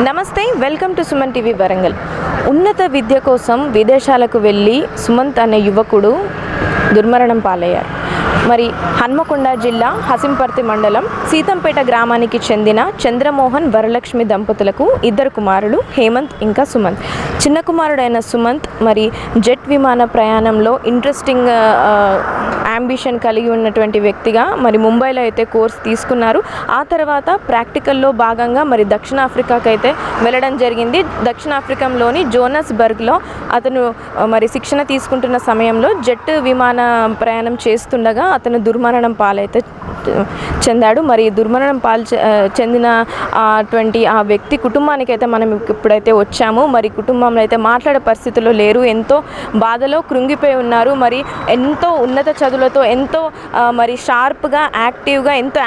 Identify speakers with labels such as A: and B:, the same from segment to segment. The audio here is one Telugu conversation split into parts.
A: నమస్తే, welcome to Suman TV Warangal. ఉన్నత విద్య కోసం విదేశాలకు వెళ్ళి సుమంత్ అనే యువకుడు దుర్మరణం పాలయ్యారు. మరి హన్మకొండ జిల్లా హసింపర్తి మండలం సీతంపేట గ్రామానికి చెందిన చంద్రమోహన్ వరలక్ష్మి దంపతులకు ఇద్దరు కుమారులు, హేమంత్ ఇంకా సుమంత్. చిన్న కుమారుడైన సుమంత్ మరి జెట్ విమాన ప్రయాణంలో ఇంట్రెస్టింగ్ యాంబిషన్ కలిగి ఉన్నటువంటి వ్యక్తిగా మరి ముంబైలో అయితే కోర్స్ తీసుకున్నారు. ఆ తర్వాత ప్రాక్టికల్లో భాగంగా మరి దక్షిణాఫ్రికాకి అయితే వెళ్ళడం జరిగింది. దక్షిణాఫ్రికాలోని జోనస్బర్గ్లో అతను మరి శిక్షణ తీసుకుంటున్న సమయంలో జెట్ విమాన ప్రయాణం చేస్తుండగా అతను దుర్మరణం పాలైతే చెందాడు. మరి దుర్మరణం చెందిన అటువంటి ఆ వ్యక్తి కుటుంబానికి అయితే మనం ఇప్పుడైతే వచ్చాము. మరి కుటుంబంలో అయితే మాట్లాడే పరిస్థితుల్లో లేరు, ఎంతో బాధలో కృంగిపోయి ఉన్నారు. మరి ఎంతో ఉన్నత చదువులతో ఎంతో మరి షార్ప్గా, యాక్టివ్గా, ఎంతో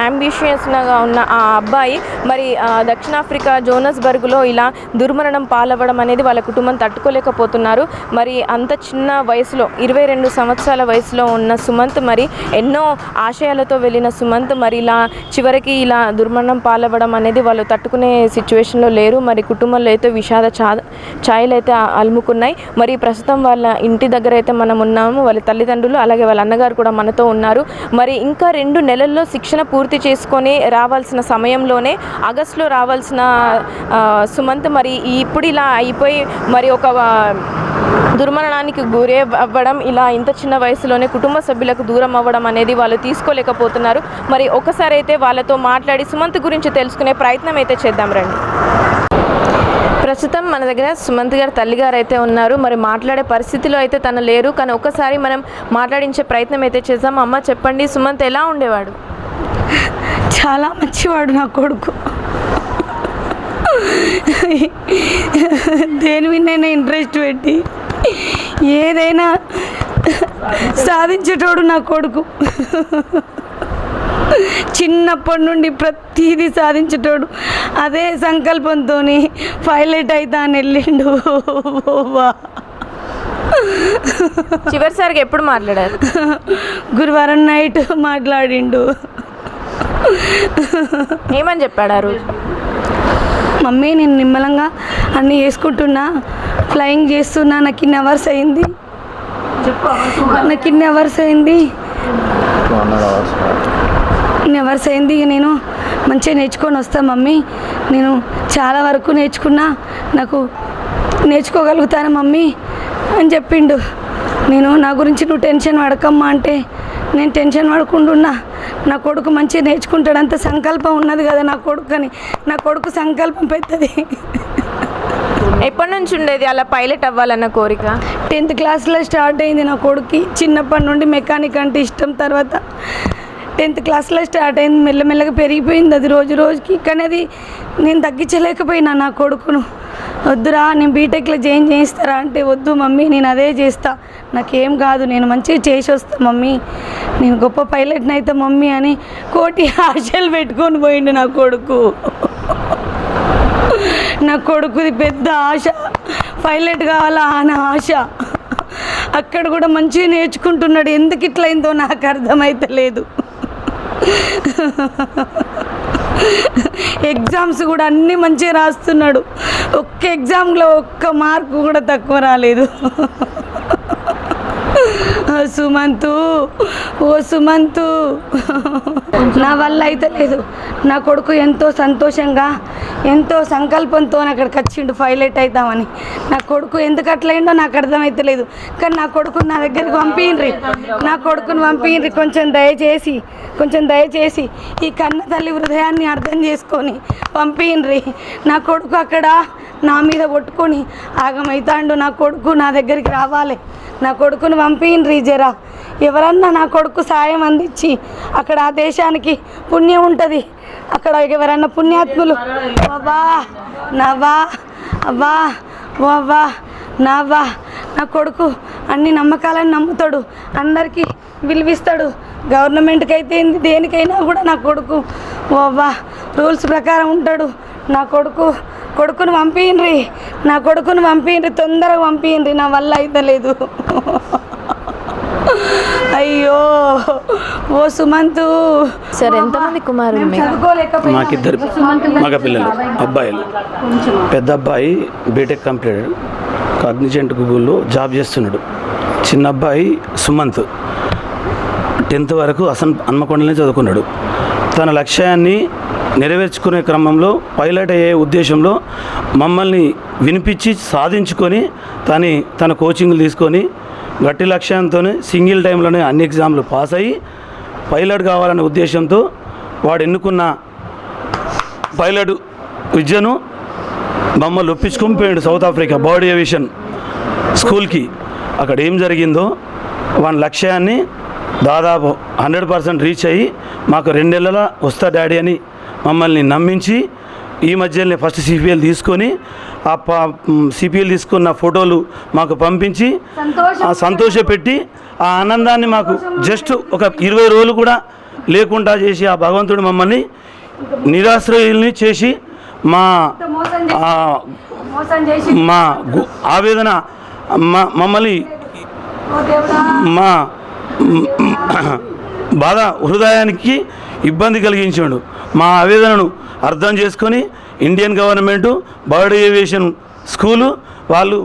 A: అంబిషియస్గా ఉన్న ఆ అబ్బాయి మరి దక్షిణాఫ్రికా జోనస్బర్గ్లో ఇలా దుర్మరణం పాలవ్వడం అనేది వాళ్ళ కుటుంబం తట్టుకోలేకపోతున్నారు. మరి అంత చిన్న వయసులో 22 సంవత్సరాల వయసులో ఉన్న సుమంత్, మరి ఎన్నో ఆశయాలతో వెళ్ళిన సుమంత్ మరి ఇలా చివరికి ఇలా దుర్మరణం పాలవ్వడం అనేది వాళ్ళు తట్టుకునే సిచ్యువేషన్లో లేరు. మరి కుటుంబంలో అయితే విషాద ఛాయలు అయితే అలుముకున్నాయి. మరి ప్రస్తుతం వాళ్ళ ఇంటి దగ్గర అయితే మనం ఉన్నాము. వాళ్ళ తల్లిదండ్రులు అలాగే వాళ్ళ అన్నగారు కూడా మనతో ఉన్నారు. మరి ఇంకా 2 నెలల్లో శిక్షణ పూర్తి చేసుకొని రావాల్సిన సమయంలోనే ఆగస్టులో రావాల్సిన సుమంత్ మరి ఇప్పుడు ఇలా అయిపోయి మరి ఒక దుర్మరణానికి గురి అవ్వడం, ఇలా ఇంత చిన్న వయసులోనే కుటుంబ సభ్యులకు దూరం అవ్వడం అనేది వాళ్ళు తీసుకోలేకపోతున్నారు. మరి ఒకసారి అయితే వాళ్ళతో మాట్లాడి సుమంత్ గురించి తెలుసుకునే ప్రయత్నం అయితే చేద్దాం రండి. ప్రస్తుతం మన దగ్గర సుమంత్ గారు తల్లిగారు అయితే ఉన్నారు. మరి మాట్లాడే పరిస్థితిలో అయితే తను లేరు, కానీ ఒకసారి మనం మాట్లాడించే ప్రయత్నం అయితే చేద్దాం. అమ్మ చెప్పండి, సుమంత్ ఎలా ఉండేవాడు?
B: చాలా మంచివాడు నా కొడుకు. దేని మీదైనా ఇంట్రెస్ట్ పెట్టి ఏదైనా సాధించేటోడు నా కొడుకు. చిన్నప్పటి నుండి ప్రతిదీ సాధించేటోడు. అదే సంకల్పంతో పైలట్ అవుతా అని వెళ్ళిండు.
A: చివరిసారిగా ఎప్పుడు మాట్లాడారు?
B: గురువారం నైట్ మాట్లాడిండు.
A: ఏమని చెప్పాడు ఆ రోజు?
B: మమ్మీ నేను నిమ్మలంగా అన్నీ చేసుకుంటున్నా, ఫ్లయింగ్ చేస్తున్నా, నాకు ఇన్ని అవర్స్ అయింది, ఇక నేను మంచిగా నేర్చుకొని వస్తా మమ్మీ, నేను చాలా వరకు నేర్చుకున్నా, నాకు నేర్చుకోగలుగుతాను మమ్మీ అని చెప్పిండు. నేను నా గురించి నువ్వు టెన్షన్ పడకమ్మా అంటే నేను టెన్షన్ పడకుండా నా కొడుకు మంచిగా నేర్చుకుంటాడు, అంత సంకల్పం ఉన్నది కదా నా కొడుకు అని. నా కొడుకు సంకల్పం పెద్దది.
A: ఎప్పటి నుంచి ఉండేది అలా పైలట్ అవ్వాలన్న కోరిక?
B: 10th క్లాస్లో స్టార్ట్ అయింది నా కొడుకు. చిన్నప్పటి నుండి మెకానిక్ అంటే ఇష్టం. తర్వాత 10th క్లాస్లో స్టార్ట్ అయింది, మెల్లమెల్లగా పెరిగిపోయింది అది రోజు రోజుకి. కానీ అది నేను తగ్గించలేకపోయినా నా కొడుకును. వద్దురా నేను బీటెక్లో జాయిన్ చేయిస్తారా అంటే వద్దు మమ్మీ, నేను అదే చేస్తా, నాకేం కాదు, నేను మంచిగా చేసి వస్తా మమ్మీ, నేను గొప్ప పైలట్ని అయితే మమ్మీ అని కోటి ఆశలు పెట్టుకొని పోయిండు నా కొడుకు. నా కొడుకుది పెద్ద ఆశ, పైలట్ కావాలా అని ఆశ. అక్కడ కూడా మంచిగా నేర్చుకుంటున్నాడు. ఎందుకు ఇట్లయిందో నాకు అర్థమైతలేదు. ఎగ్జామ్స్ కూడా అన్నీ మంచిగా రాస్తున్నాడు. ఒక్క ఎగ్జామ్లో ఒక్క మార్కు కూడా తక్కువ రాలేదు. సుమంతు, ఓ సుమంతు, నా వల్ల అయితే లేదు. నా కొడుకు ఎంతో సంతోషంగా, ఎంతో సంకల్పంతో అక్కడికి వచ్చిండు పైలట్ అవుతామని. నా కొడుకు ఎందుకు అట్లయిండో నాకు అర్థమైతలేదు. కానీ నా కొడుకుని నా దగ్గరికి పంపిండ్రి, నా కొడుకుని పంపిండ్రి. కొంచెం దయచేసి ఈ కన్న తల్లి హృదయాన్ని అర్థం చేసుకొని పంపిండ్రి. నా కొడుకు అక్కడ నా మీద కొట్టుకొని ఆగమవుతాండు. నా కొడుకు నా దగ్గరికి రావాలి. నా కొడుకుని పంపిండ్రి జరా. ఎవరన్నా నా కొడుకు సాయం అందించి అక్కడ ఆ దేశానికి పుణ్యం ఉంటుంది. అక్కడ ఎవరన్నా పుణ్యాత్ములు నా కొడుకు అన్ని నమ్మకాలను నమ్ముతాడు, అందరికీ విలువిస్తాడు. గవర్నమెంట్కి అయితే ఏంది, దేనికైనా కూడా నా కొడుకు రూల్స్ ప్రకారం ఉంటాడు. నా కొడుకుని పంపిండ్రి, తొందరగా పంపిండ్రి, నా వల్ల అయితే లేదు. అయ్యో ఓ సుమంతు
A: సార్ ఎంతమంది కుమారులు మీకు?
C: మాకిద్దరు మగ పిల్లలు, అబ్బాయిలు. పెద్ద అబ్బాయి బీటెక్ కంప్లీటెడ్, కాగ్నిజెంట్ గూగుల్లో జాబ్ చేస్తున్నాడు. చిన్న అబ్బాయి సుమంత్ 10th వరకు హన్మకొండలోనే చదువుకున్నాడు. తన లక్ష్యాన్ని నెరవేర్చుకునే క్రమంలో పైలట్ అయ్యే ఉద్దేశంలో మమ్మల్ని వినిపించి సాధించుకొని తన కోచింగ్లు తీసుకొని గట్టి లక్ష్యంతో సింగిల్ టైంలోనే అన్ని ఎగ్జామ్లు పాస్ అయ్యి పైలట్ కావాలనే ఉద్దేశంతో వాడు ఎన్నుకున్న పైలట్ విద్యను మమ్మల్ని ఒప్పించుకొని పోయాడు సౌత్ ఆఫ్రికా బర్డ్ ఏవియేషన్ స్కూల్కి. అక్కడ ఏం జరిగిందో వాని లక్ష్యాన్ని దాదాపు 100% రీచ్ అయ్యి మాకు 2 నెలల వస్తా డాడీ అని మమ్మల్ని నమ్మించి ఈ మధ్యనే ఫస్ట్ సిపిఎల్ తీసుకొని ఆ సిపిఎల్ తీసుకున్న ఫోటోలు మాకు పంపించి సంతోషపెట్టి ఆ ఆనందాన్ని మాకు జస్ట్ ఒక 20 రోజులు కూడా లేకుండా చేసి ఆ భగవంతుడు మమ్మల్ని నిరాశ్రయుల్ని చేసి మా ఆవేదన మమ్మల్ని మా బాధ హృదయానికి ఇబ్బంది కలిగించాడు. మా ఆవేదనను అర్థం చేసుకొని Indian government bird aviation school వాళ్ళు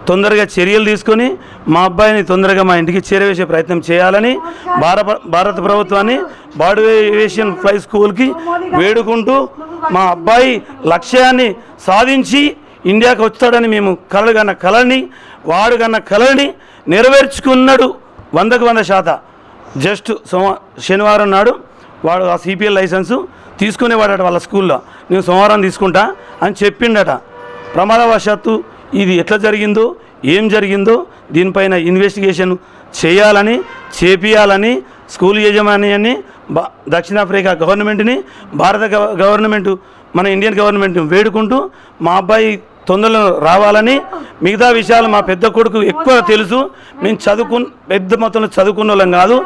C: తొందరగా చర్యలు తీసుకొని మా అబ్బాయిని తొందరగా మా ఇంటికి చేరవేసే ప్రయత్నం చేయాలని భారత ప్రభుత్వాన్ని బర్డ్ ఏవియేషన్ ఫ్లై స్కూల్కి వేడుకుంటూ మా అబ్బాయి లక్ష్యాన్ని సాధించి ఇండియాకి వచ్చాడని మేము కలగన్న కళని వాడు కన్న కళని నెరవేర్చుకున్నాడు 100%. జస్ట్ శనివారం నాడు వాడు ఆ సిపిఎల్ లైసెన్సు తీసుకునేవాడట వాళ్ళ స్కూల్లో. నేను సోమవారం తీసుకుంటా అని చెప్పిండట. ప్రమాదవశాత్తు ఇది ఎట్లా జరిగిందో ఏం జరిగిందో దీనిపైన ఇన్వెస్టిగేషన్ చేపియాలని స్కూల్ యాజమాన్యాన్ని దక్షిణాఫ్రికా గవర్నమెంట్ని భారత గవర్నమెంటు మన ఇండియన్ గవర్నమెంట్ని వేడుకుంటూ మా అబ్బాయి తొందరలో రావాలని. మిగతా విషయాలు మా పెద్ద కొడుకు ఎక్కువ తెలుసు. మేము పెద్ద మొత్తంలో చదువుకున్న వాళ్ళం కాదు,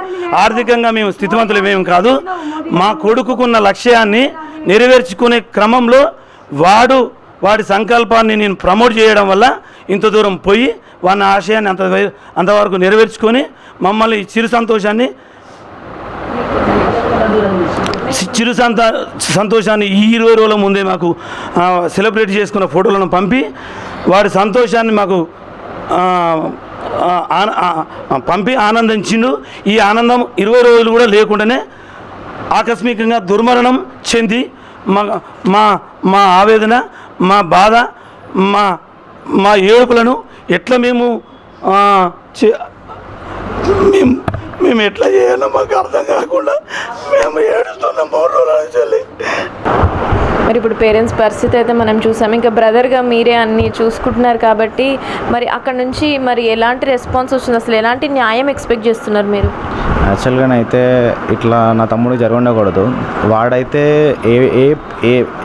C: ఆర్థికంగా మేము స్థితివంతులు మేము కాదు. మా కొడుకుకున్న లక్ష్యాన్ని నెరవేర్చుకునే క్రమంలో వాడి సంకల్పాన్ని నేను ప్రమోట్ చేయడం వల్ల ఇంత దూరం పోయి వాడి ఆశయాన్ని అంతవరకు నెరవేర్చుకొని మమ్మల్ని చిరు సంతోషాన్ని ఈ 20 రోజుల ముందే మాకు సెలబ్రేట్ చేసుకున్న ఫోటోలను పంపి వాడి సంతోషాన్ని మాకు పంపి ఆనందించిండు. ఈ ఆనందం 20 రోజులు కూడా లేకుండానే ఆకస్మికంగా దుర్మరణం చెంది మా ఆవేదన, మా బాధ, మా ఏడుపులను ఎట్లా మేము ఎట్లా చేయాలో మాకు అర్థం కాకుండా మేము ఏడుస్తున్నాం 3 రోజుల నుంచి.
A: మరి ఇప్పుడు పేరెంట్స్ పరిస్థితి అయితే మనం చూసాం. ఇంకా బ్రదర్గా మీరే అన్నీ చూసుకుంటున్నారు కాబట్టి మరి అక్కడ నుంచి మరి ఎలాంటి రెస్పాన్స్ వస్తుంది, అసలు ఎలాంటి న్యాయం ఎక్స్పెక్ట్ చేస్తున్నారు మీరు?
D: యాక్చువల్గానైతే ఇట్లా నా తమ్ముడు జరిగి ఉండకూడదు. వాడైతే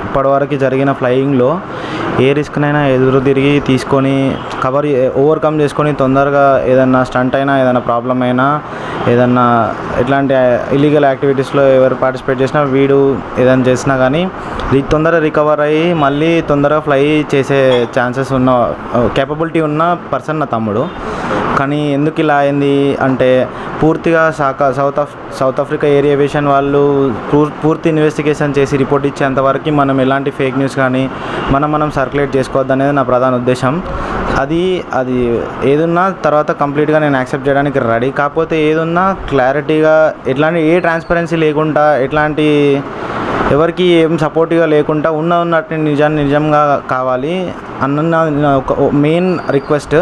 D: ఇప్పటివరకు జరిగిన ఫ్లయింగ్లో ఏ రిస్క్నైనా ఎదురు తిరిగి తీసుకొని ఓవర్కమ్ చేసుకొని తొందరగా ఏదన్నా స్టంట్ అయినా ఏదైనా ప్రాబ్లం అయినా ఏదన్నా ఇట్లాంటి ఇల్లీగల్ యాక్టివిటీస్లో ఎవరు పార్టిసిపేట్ చేసినా వీడు ఏదైనా చేసినా కానీ తొందరగా రికవర్ అయ్యి మళ్ళీ తొందరగా ఫ్లై చేసే ఛాన్సెస్ ఉన్న కేపబిలిటీ ఉన్న పర్సన్ నా తమ్ముడు. కానీ ఎందుకు ఇలా అయింది అంటే పూర్తిగా సౌత్ ఆఫ్రికా ఎయిర్ ఏవియేషన్ వాళ్ళు పూర్తి ఇన్వెస్టిగేషన్ చేసి రిపోర్ట్ ఇచ్చేంతవరకు మనం ఎలాంటి ఫేక్ న్యూస్ కానీ మనం సర్క్యులేట్ చేసుకోవద్దు అనేది నా ప్రధాన ఉద్దేశం. అది ఏదున్నా తర్వాత కంప్లీట్గా నేను యాక్సెప్ట్ చేయడానికి రెడీ. కాకపోతే ఏదున్నా క్లారిటీగా ఎట్లాంటి ఏ ట్రాన్స్పరెన్సీ లేకుండా ఎట్లాంటి ఎవరికి ఏం సపోర్టివ్గా లేకుండా ఉన్నట్టు నిజంగా కావాలి అన్న ఒక మెయిన్ రిక్వెస్ట్.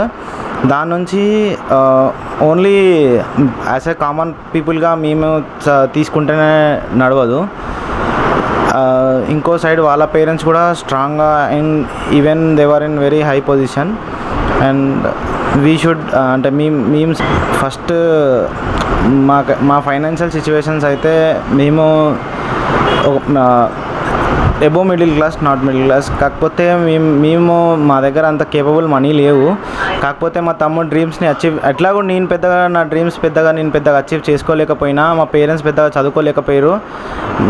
D: దాని నుంచి ఓన్లీ యాజ్ ఏ కామన్ పీపుల్గా మేము తీసుకుంటేనే నడవదు. ఇంకో సైడ్ వాళ్ళ పేరెంట్స్ కూడా స్ట్రాంగ్గా even they are in very high position and we should అంటే మేము ఫస్ట్ మా ఫైనాన్షియల్ సిచ్యువేషన్స్ అయితే మేము above middle class, not middle class. కాకపోతే మేము మా దగ్గర అంత కేపబుల్ మనీ లేవు. కాకపోతే మా తమ్ముడు డ్రీమ్స్ని అచీవ్, ఎట్లాగో నేను పెద్దగా అచీవ్ చేసుకోలేకపోయినా, మా పేరెంట్స్ పెద్దగా చదువుకోలేకపోయారు.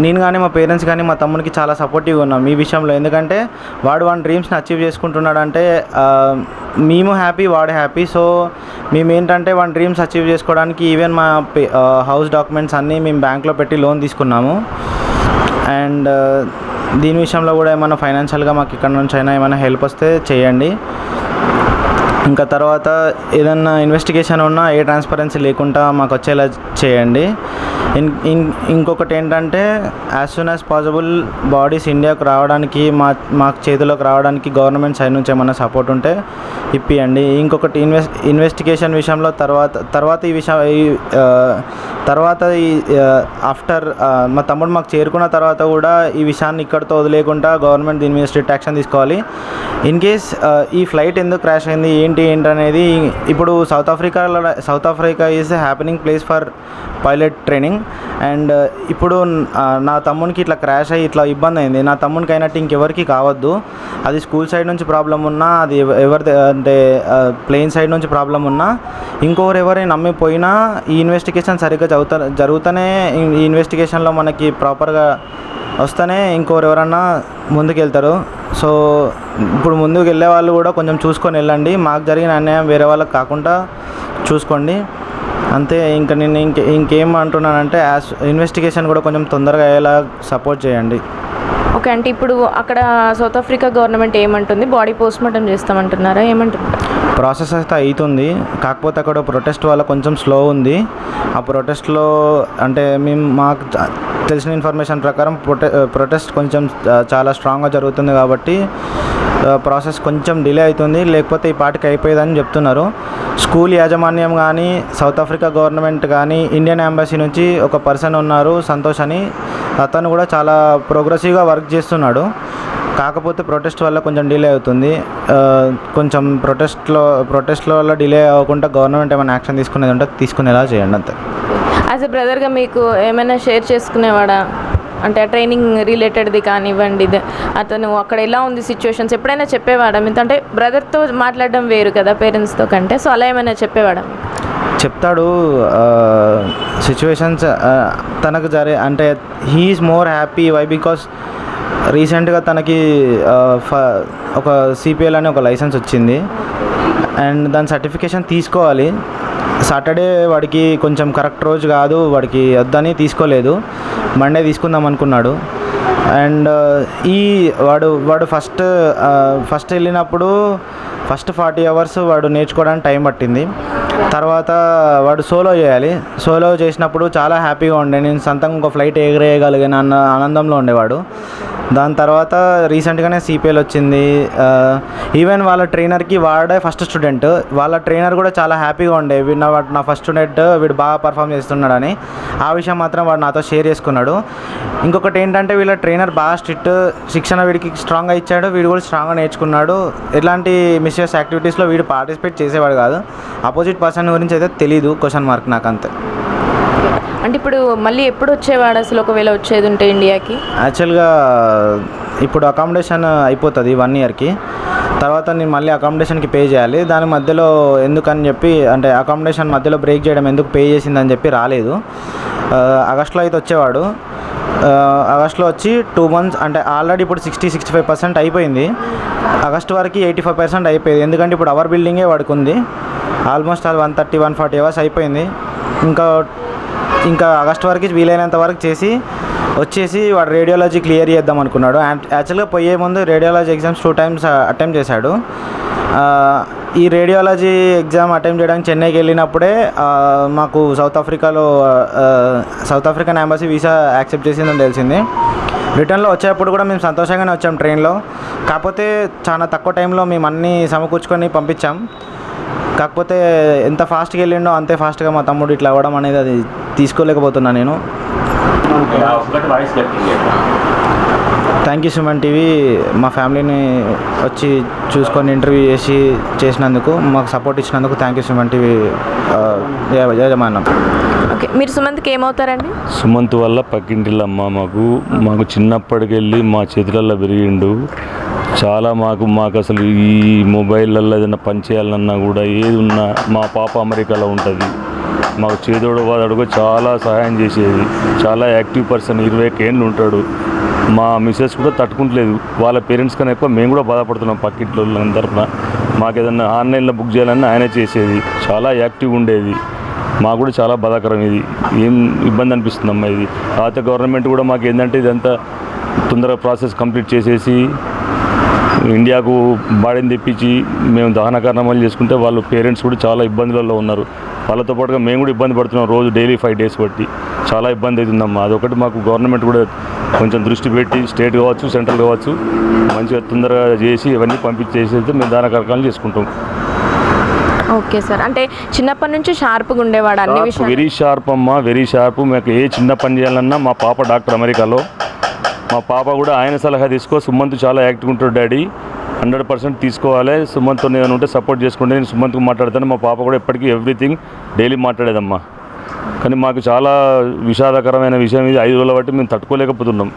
D: నేను కానీ మా పేరెంట్స్ కానీ మా తమ్మునికి చాలా సపోర్టివ్గా ఉన్నాం ఈ విషయంలో. ఎందుకంటే వాడు డ్రీమ్స్ని అచీవ్ చేసుకుంటున్నాడంటే మేము హ్యాపీ, వాడు హ్యాపీ. సో మేము ఏంటంటే డ్రీమ్స్ అచీవ్ చేసుకోవడానికి ఈవెన్ మా హౌస్ డాక్యుమెంట్స్ అన్నీ మేము బ్యాంక్లో పెట్టి లోన్ తీసుకున్నాము. అండ్ దీని విషయంలో కూడా ఏమైనా ఫైనాన్షియల్గా మాకు ఇక్కడ నుంచి అయినా ఏమైనా హెల్ప్ వస్తే చేయండి. ఇంకా తర్వాత ఏదన్నా ఇన్వెస్టిగేషన్ ఉన్నా ఏ ట్రాన్స్పరెన్సీ లేకుండా మాకు వచ్చేలా చేయండి. ఇంకొకటి ఏంటంటే as soon as possible bodies ఇండియాకు రావడానికి మాకు చేతిలోకి రావడానికి గవర్నమెంట్ సైడ్ నుంచి ఏమైనా సపోర్ట్ ఉంటే ఇప్పియండి. ఇంకొకటి ఇన్వెస్టిగేషన్ విషయంలో తర్వాత ఆఫ్టర్ మా తమ్ముడు మాకు చేరుకున్న తర్వాత కూడా ఈ విషయాన్ని ఇక్కడితో వదిలేకుండా గవర్నమెంట్ దీని మీద స్ట్రిక్ట్ యాక్షన్ తీసుకోవాలి. ఇన్ కేస్ ఈ ఫ్లైట్ ఎందుకు క్రాష్ అయింది ఏంటనేది ఇప్పుడు south Africa is happening place for pilot training. And ఇప్పుడు నా తమ్మునికి ఇట్లా క్రాష్ అయ్యి ఇట్లా ఇబ్బంది అయింది. నా తమ్మునికి అయినట్టు ఇంకెవరికి కావద్దు. అది స్కూల్ సైడ్ నుంచి ప్రాబ్లం ఉన్నా, అది అంటే ప్లేన్ సైడ్ నుంచి ప్రాబ్లం ఉన్నా, ఎవరైనా నమ్మిపోయినా ఈ ఇన్వెస్టిగేషన్ సరిగ్గా జరుగుతూనే ఈ ఇన్వెస్టిగేషన్లో మనకి ప్రాపర్గా వస్తేనే ఎవరన్నా ముందుకు వెళ్తారు. సో ఇప్పుడు ముందుకు వెళ్ళే వాళ్ళు కూడా కొంచెం చూసుకొని వెళ్ళండి. మాకు జరిగిన అన్యాయం వేరే వాళ్ళకి కాకుండా చూసుకోండి అంతే. ఇంకా నేను ఇంకేం అంటున్నానంటే ఇన్వెస్టిగేషన్ కూడా కొంచెం తొందరగా అయ్యేలా సపోర్ట్ చేయండి.
A: ఓకే, అంటే ఇప్పుడు అక్కడ సౌత్ ఆఫ్రికా గవర్నమెంట్ ఏమంటుంది? బాడీ పోస్ట్మార్టం చేస్తామంటున్నారా? ఏమంటున్నారు?
D: ప్రాసెస్ అయితే అవుతుంది. కాకపోతే అక్కడ ప్రొటెస్ట్ వల్ల కొంచెం స్లో ఉంది. ఆ ప్రొటెస్ట్లో అంటే మాకు తెలిసిన ఇన్ఫర్మేషన్ ప్రకారం ప్రొటెస్ట్ కొంచెం చాలా స్ట్రాంగ్గా జరుగుతుంది కాబట్టి ప్రాసెస్ కొంచెం డిలే అవుతుంది. లేకపోతే ఈ పాటికి అయిపోయేదని చెప్తున్నారు. స్కూల్ యాజమాన్యం కానీ, సౌత్ ఆఫ్రికా గవర్నమెంట్ కానీ, ఇండియన్ ఎంబసీ నుంచి ఒక పర్సన్ ఉన్నారు సంతోష్ అని, అతను కూడా చాలా ప్రోగ్రెసివ్గా వర్క్ చేస్తున్నాడు. కాకపోతే ప్రొటెస్ట్ వల్ల కొంచెం డిలే అవుతుంది. కొంచెం ప్రొటెస్ట్లో వల్ల డిలే అవ్వకుండా గవర్నమెంట్ ఏమైనా యాక్షన్ తీసుకునేది ఉంటే తీసుకునేలా చేయండి అంతే.
A: యాజ్ ఎ బ్రదర్గా మీకు ఏమైనా షేర్ చేసుకునేవాడా? అంటే ట్రైనింగ్ రిలేటెడ్ది కానివ్వండి, అతను అక్కడ ఎలా ఉంది సిచ్యువేషన్స్ ఎప్పుడైనా చెప్పేవాడా? అంటే బ్రదర్తో మాట్లాడడం వేరు కదా పేరెంట్స్తో కంటే. సో అలా ఏమైనా చెప్పేవాడా?
D: చెప్తాడు సిచ్యువేషన్స్ తనకు అంటే he's more happy. Why? Because రీసెంట్గా తనకి ఒక సిపిఎల్ అనే ఒక లైసెన్స్ వచ్చింది. అండ్ దాని సర్టిఫికేషన్ తీసుకోవాలి. సాటర్డే వాడికి కొంచెం కరెక్ట్ రోజు కాదు, వాడికి వద్దని తీసుకోలేదు. మండే తీసుకుందాం అనుకున్నాడు. అండ్ వాడు ఫస్ట్ వెళ్ళినప్పుడు ఫస్ట్ 40 hours వాడు నేర్చుకోవడానికి టైం పట్టింది. తర్వాత వాడు సోలో చేయాలి. సోలో చేసినప్పుడు చాలా హ్యాపీగా ఉండే, నేను సొంతంగా ఒక ఫ్లైట్ ఎగరేయగలిగాను అన్న ఆనందంలో ఉండేవాడు. దాని తర్వాత రీసెంట్గానే సిపిఎల్ వచ్చింది. ఈవెన్ వాళ్ళ ట్రైనర్కి వాడే ఫస్ట్ స్టూడెంట్. వాళ్ళ ట్రైనర్ కూడా చాలా హ్యాపీగా ఉండే, నా ఫస్ట్ స్టూడెంట్ వీడు బాగా పర్ఫామ్ చేస్తున్నాడని. ఆ విషయం మాత్రం వాడు నాతో షేర్ చేసుకున్నాడు. ఇంకొకటి ఏంటంటే వీళ్ళ ట్రైనర్ బాగా స్ట్రిక్ట్, శిక్షణ వీడికి స్ట్రాంగ్గా ఇచ్చాడు. వీడు కూడా స్ట్రాంగ్గా నేర్చుకున్నాడు. ఎలాంటి మిస్యూస్ యాక్టివిటీస్లో వీడు పార్టిసిపేట్ చేసేవాడు కాదు. ఆపోజిట్ పర్సన్ గురించి అయితే తెలీదు, క్వశ్చన్ మార్క్ నాకు అంతే.
A: అంటే ఇప్పుడు మళ్ళీ ఎప్పుడు వచ్చేవాడు అసలు, ఒకవేళ వచ్చేది ఉంటే ఇండియాకి?
D: యాక్చువల్గా ఇప్పుడు అకామిడేషన్ అయిపోతుంది 1 yearకి. తర్వాత నేను మళ్ళీ అకామిడేషన్కి పే చేయాలి. దాని మధ్యలో ఎందుకని చెప్పి, అంటే అకామిడేషన్ మధ్యలో బ్రేక్ చేయడం ఎందుకు పే చేసిందని చెప్పి రాలేదు. ఆగస్టులో అయితే వచ్చేవాడు. ఆగస్టులో వచ్చి 2 months, అంటే ఆల్రెడీ ఇప్పుడు 60-65% అయిపోయింది. ఆగస్టు వరకు 85% అయిపోయింది. ఎందుకంటే ఇప్పుడు అవర్ బిల్డింగే వాడుకుంది. ఆల్మోస్ట్ 130-140 hours అయిపోయింది. ఇంకా ఆగస్టు వరకు వీలైనంత వరకు వచ్చేసి వాడు రేడియాలజీ క్లియర్ చేద్దాం అనుకున్నాడు. అండ్ యాక్చువల్గా పోయే ముందు రేడియాలజీ ఎగ్జామ్స్ 2 times అటెంప్ట్ చేశాడు. ఈ రేడియాలజీ ఎగ్జామ్ అటెంప్ట్ చేయడానికి చెన్నైకి వెళ్ళినప్పుడే మాకు south African embassy visa accept చేసిందని తెలిసింది. రిటర్న్లో వచ్చేటప్పుడు కూడా మేము సంతోషంగానే వచ్చాం ట్రైన్లో. కాకపోతే చాలా తక్కువ టైంలో మేము అన్నీ సమకూర్చుకొని పంపించాం. కాకపోతే ఎంత ఫాస్ట్గా వెళ్ళిండో అంతే ఫాస్ట్గా మా తమ్ముడు ఇట్లా అవ్వడం అనేది అది తీసుకోలేకపోతున్నా నేను. థ్యాంక్ యూ సుమన్ టీవీ మా ఫ్యామిలీని వచ్చి చూసుకొని ఇంటర్వ్యూ చేసినందుకు మాకు సపోర్ట్ ఇచ్చినందుకు థ్యాంక్ యూ సుమన్ టీవీ యజమానం.
A: ఓకే, మీరు సుమంత్కి ఏమవుతారండి?
E: సుమంత్ వల్ల పక్కింటిళ్ళ అమ్మ మాకు చిన్నప్పటికెళ్ళి మా చేతులలో పెరిగిండు. చాలా మాకు అసలు ఈ మొబైల్లో ఏదైనా పని చేయాలన్నా కూడా ఏది ఉన్నా మా పాప అమెరికాలో ఉంటుంది. మాకు చేదోడు వాదోడుగా చాలా సహాయం చేసేది. చాలా యాక్టివ్ పర్సన్, 20 ఏళ్ళు ఉంటాడు. మా మిస్సెస్ కూడా తట్టుకుంటలేదు. వాళ్ళ పేరెంట్స్ కన్నా ఎక్కువ మేము కూడా బాధపడుతున్నాం పక్కింట్లో తరఫున. మాకు ఏదన్నా ఆన్లైన్లో బుక్ చేయాలన్నా ఆయనే చేసేది. చాలా యాక్టివ్గా ఉండేది. మాకు కూడా చాలా బాధాకరం. ఇది ఏం ఇబ్బంది అనిపిస్తుందమ్మా. ఇది పాత గవర్నమెంట్ కూడా మాకు ఏంటంటే ఇదంతా తొందరగా ప్రాసెస్ కంప్లీట్ చేసేసి ఇండియాకు బాడీని తెప్పించి మేము దహన కార్యక్రమాలు చేసుకుంటే వాళ్ళు పేరెంట్స్ కూడా చాలా ఇబ్బందులలో ఉన్నారు. వాళ్ళతో పాటుగా మేము కూడా ఇబ్బంది పడుతున్నాం. రోజు డైలీ 5 days బట్టి చాలా ఇబ్బంది అవుతుందమ్మా. అదొకటి మాకు గవర్నమెంట్ కూడా కొంచెం దృష్టి పెట్టి స్టేట్ కావచ్చు, సెంట్రల్ కావచ్చు, మంచిగా తొందరగా చేసి ఇవన్నీ పంపించేసి మేము దహన కార్యక్రమాలు చేసుకుంటాం.
A: ఓకే సార్, అంటే చిన్నప్పటి నుంచి షార్ప్గా ఉండేవాడు అన్ని విషయాలు?
E: వెరీ షార్ప్ అమ్మా, వెరీ షార్ప్. మాకు ఏ చిన్న పని చేయాలన్నా మా పాప డాక్టర్ అమెరికాలో. మా పాప కూడా ఆయన సలహా తీసుకో, సుమంత్ చాలా యాక్టివ్ ఉంటాడు డాడీ, 100% తీసుకోవాలి, సుమంత్తో నేను ఉంటే సపోర్ట్ చేసుకుంటే నేను సుమంత్కు మాట్లాడతాను. మా పాప కూడా ఎప్పటికీ ఎవ్రీథింగ్ డైలీ మాట్లాడేదమ్మా. కానీ మాకు చాలా విషాదకరమైన విషయం ఇది. 5 రోజుల బట్టి మేము తట్టుకోలేకపోతున్నాం.